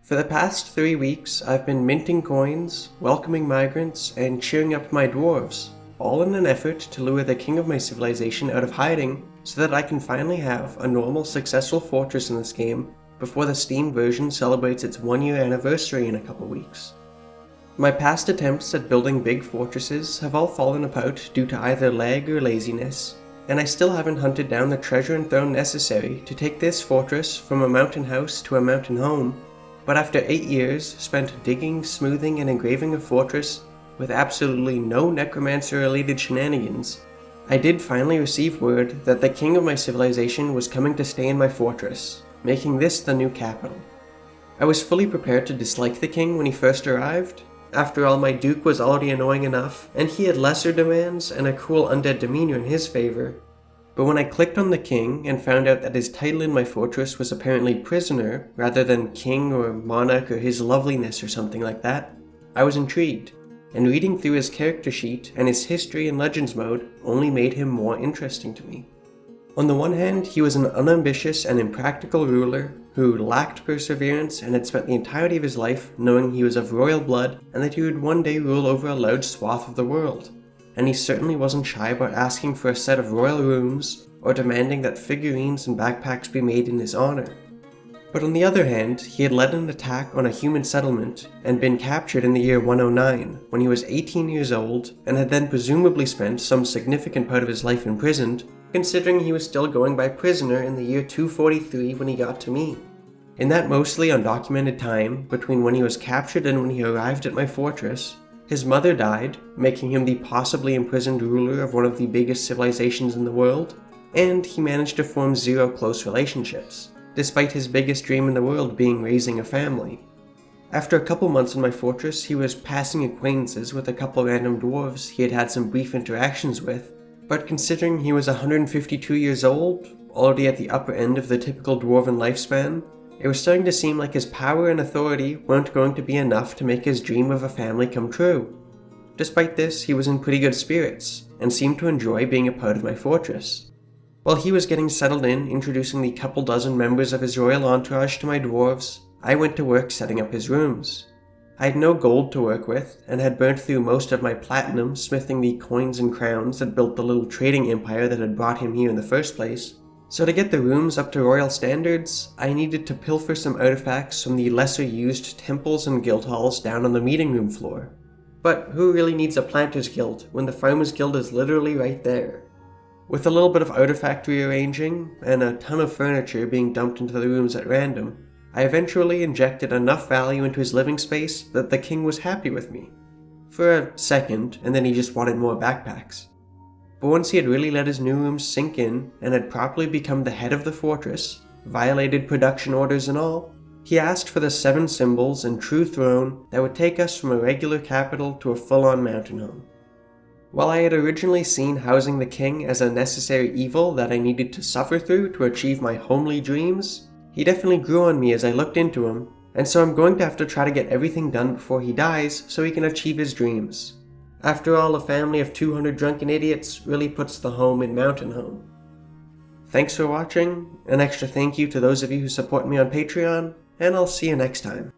For the past 3 weeks, I've been minting coins, welcoming migrants, and cheering up my dwarves, all in an effort to lure the king of my civilization out of hiding so that I can finally have a normal, successful fortress in this game before the Steam version celebrates its 1-year anniversary in a couple weeks. My past attempts at building big fortresses have all fallen apart due to either lag or laziness, and I still haven't hunted down the treasure and throne necessary to take this fortress from a mountain house to a mountain home. But after 8 years spent digging, smoothing, and engraving a fortress with absolutely no necromancer-related shenanigans, I did finally receive word that the king of my civilization was coming to stay in my fortress, making this the new capital. I was fully prepared to dislike the king when he first arrived. After all, my duke was already annoying enough, and he had lesser demands and a cruel undead demeanor in his favor. But when I clicked on the king and found out that his title in my fortress was apparently prisoner rather than king or monarch or his loveliness or something like that, I was intrigued, and reading through his character sheet and his history and legends mode only made him more interesting to me. On the one hand, he was an unambitious and impractical ruler who lacked perseverance and had spent the entirety of his life knowing he was of royal blood and that he would one day rule over a large swath of the world. And he certainly wasn't shy about asking for a set of royal rooms or demanding that figurines and backpacks be made in his honor. But on the other hand, he had led an attack on a human settlement and been captured in the year 109 when he was 18 years old and had then presumably spent some significant part of his life imprisoned, considering he was still going by prisoner in the year 243 when he got to me. In that mostly undocumented time between when he was captured and when he arrived at my fortress, his mother died, making him the possibly imprisoned ruler of one of the biggest civilizations in the world, and he managed to form 0 close relationships, despite his biggest dream in the world being raising a family. After a couple months in my fortress, he was passing acquaintances with a couple random dwarves he had had some brief interactions with, but considering he was 152 years old, already at the upper end of the typical dwarven lifespan, it was starting to seem like his power and authority weren't going to be enough to make his dream of a family come true. Despite this, he was in pretty good spirits, and seemed to enjoy being a part of my fortress. While he was getting settled in, introducing the couple dozen members of his royal entourage to my dwarves, I went to work setting up his rooms. I had no gold to work with, and had burnt through most of my platinum smithing the coins and crowns that built the little trading empire that had brought him here in the first place. So to get the rooms up to royal standards, I needed to pilfer some artifacts from the lesser used temples and guild halls down on the meeting room floor. But who really needs a planter's guild when the farmer's guild is literally right there? With a little bit of artifact rearranging, and a ton of furniture being dumped into the rooms at random, I eventually injected enough value into his living space that the king was happy with me. For a second, and then he just wanted more backpacks. But once he had really let his new rooms sink in and had properly become the head of the fortress, violated production orders and all, he asked for the 7 symbols and true throne that would take us from a regular capital to a full-on mountain home. While I had originally seen housing the king as a necessary evil that I needed to suffer through to achieve my homely dreams, he definitely grew on me as I looked into him, and so I'm going to have to try to get everything done before he dies so he can achieve his dreams. After all, a family of 200 drunken idiots really puts the home in mountain home. Thanks for watching, an extra thank you to those of you who support me on Patreon, and I'll see you next time.